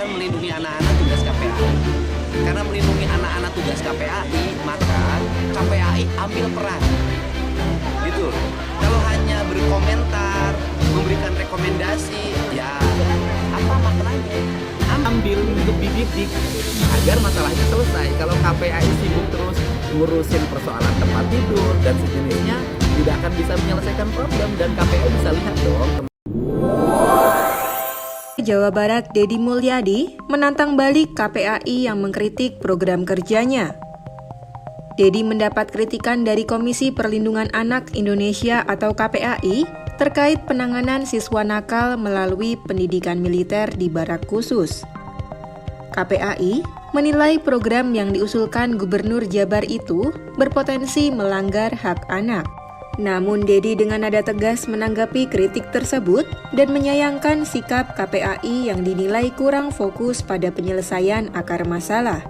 kan melindungi anak-anak tugas KPAI. Karena melindungi anak-anak tugas KPAI, maka KPAI ambil peran. Gitu. Kalau hanya berkomentar, memberikan rekomendasi, ya apa maknanya? Ambil untuk dididik agar masalahnya selesai. Kalau KPAI sibuk terus ngurusin persoalan tempat tidur dan sejenisnya, tidak akan bisa menyelesaikan problem, dan KPAI bisa lihat dong. Jawa Barat Deddy Mulyadi menantang balik KPAI yang mengkritik program kerjanya. Deddy mendapat kritikan dari Komisi Perlindungan Anak Indonesia atau KPAI terkait penanganan siswa nakal melalui pendidikan militer di barak khusus. KPAI menilai program yang diusulkan Gubernur Jabar itu berpotensi melanggar hak anak. Namun Deddy dengan nada tegas menanggapi kritik tersebut dan menyayangkan sikap KPAI yang dinilai kurang fokus pada penyelesaian akar masalah.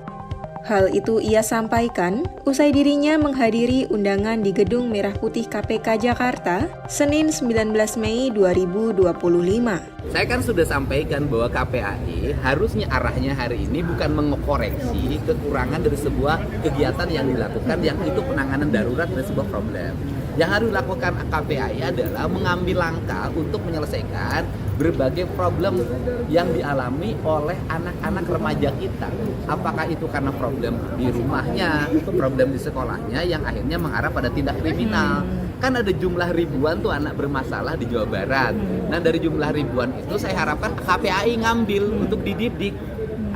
Hal itu ia sampaikan usai dirinya menghadiri undangan di Gedung Merah Putih KPK Jakarta, Senin 19 Mei 2025. Saya kan sudah sampaikan bahwa KPAI harusnya arahnya hari ini bukan mengoreksi kekurangan dari sebuah kegiatan yang dilakukan yang itu penanganan darurat dari sebuah problem. Yang harus dilakukan KPAI adalah mengambil langkah untuk menyelesaikan berbagai problem yang dialami oleh anak-anak remaja kita. Apakah itu karena problem di rumahnya, problem di sekolahnya yang akhirnya mengarah pada tindak kriminal. Kan ada jumlah ribuan tuh anak bermasalah di Jawa Barat. Nah dari jumlah ribuan itu saya harapkan KPAI ngambil untuk dididik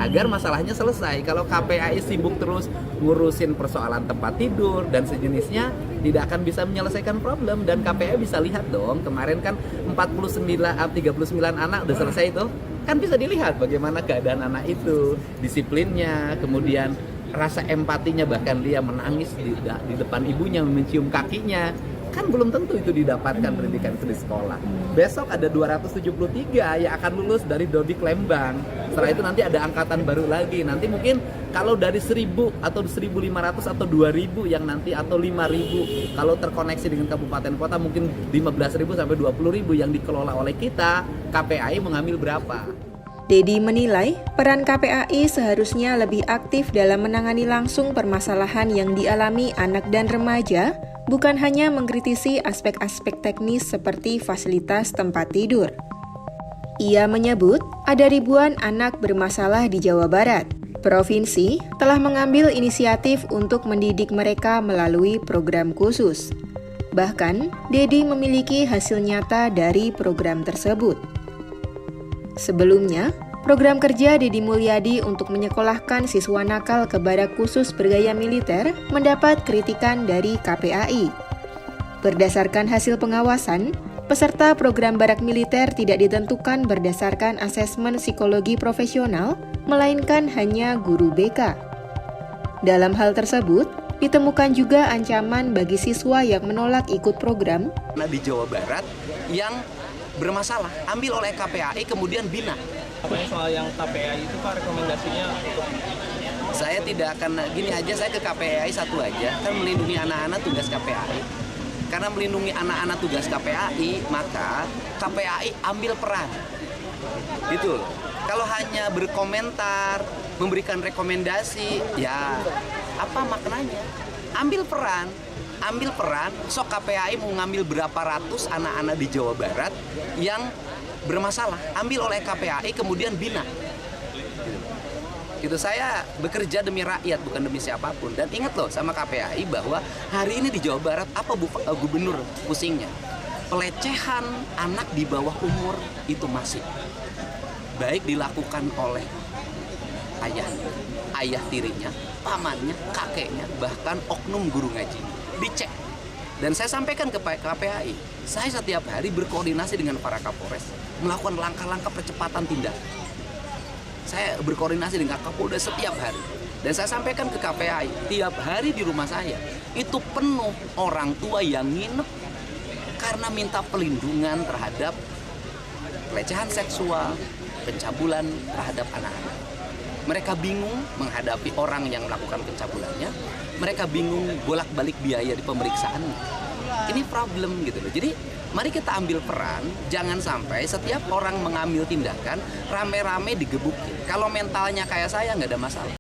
agar masalahnya selesai. Kalau KPAI sibuk terus ngurusin persoalan tempat tidur dan sejenisnya, tidak akan bisa menyelesaikan problem, dan KPAI bisa lihat dong, kemarin kan 39 anak udah selesai tuh. Kan bisa dilihat bagaimana keadaan anak itu, disiplinnya, kemudian rasa empatinya, bahkan dia menangis di depan ibunya mencium kakinya. Kan belum tentu itu didapatkan pendidikan itu di sekolah. Besok ada 273 yang akan lulus dari Dodik Lembang. Setelah itu nanti ada angkatan baru lagi. Nanti mungkin kalau dari 1000 atau 1500 atau 2000 yang nanti, atau 5000 kalau terkoneksi dengan kabupaten kota, mungkin 15.000 sampai 20.000 yang dikelola oleh kita. KPAI mengambil berapa? Deddy menilai peran KPAI seharusnya lebih aktif dalam menangani langsung permasalahan yang dialami anak dan remaja, bukan hanya mengkritisi aspek-aspek teknis seperti fasilitas tempat tidur. Ia menyebut ada ribuan anak bermasalah di Jawa Barat. Provinsi telah mengambil inisiatif untuk mendidik mereka melalui program khusus. Bahkan, Deddy memiliki hasil nyata dari program tersebut. Sebelumnya, program kerja Deddy Mulyadi untuk menyekolahkan siswa nakal ke barak khusus bergaya militer mendapat kritikan dari KPAI. Berdasarkan hasil pengawasan, peserta program barak militer tidak ditentukan berdasarkan asesmen psikologi profesional, melainkan hanya guru BK. Dalam hal tersebut, ditemukan juga ancaman bagi siswa yang menolak ikut program. Di Jawa Barat yang bermasalah, ambil oleh KPAI kemudian bina. Soal yang KPAI itu Pak, rekomendasinya untuk... Saya tidak akan, gini aja, saya ke KPAI satu aja, kan melindungi anak-anak tugas KPAI. Karena melindungi anak-anak tugas KPAI, maka KPAI ambil peran. Gitu. Kalau hanya berkomentar, memberikan rekomendasi, ya apa maknanya? Ambil peran. Sok KPAI mau ngambil berapa ratus anak-anak di Jawa Barat yang bermasalah, ambil oleh KPAI kemudian bina. Gitu, saya bekerja demi rakyat, bukan demi siapapun. Dan ingat loh sama KPAI bahwa hari ini di Jawa Barat apa gubernur pusingnya? Pelecehan anak di bawah umur itu masih baik dilakukan oleh ayahnya, ayah tirinya, pamannya, kakeknya, bahkan oknum guru ngaji. Dicek. Dan saya sampaikan ke KPAI, saya setiap hari berkoordinasi dengan para Kapolres, melakukan langkah-langkah percepatan tindakan. Saya berkoordinasi dengan Kapolda setiap hari. Dan saya sampaikan ke KPAI, tiap hari di rumah saya, itu penuh orang tua yang nginep karena minta pelindungan terhadap pelecehan seksual, pencabulan terhadap anak-anak. Mereka bingung menghadapi orang yang melakukan pencabulannya. Mereka bingung bolak-balik biaya di pemeriksaannya. Ini problem gitu loh. Jadi Mari kita ambil peran, jangan sampai setiap orang mengambil tindakan rame-rame digebukin. Kalau mentalnya kayak saya nggak ada masalah.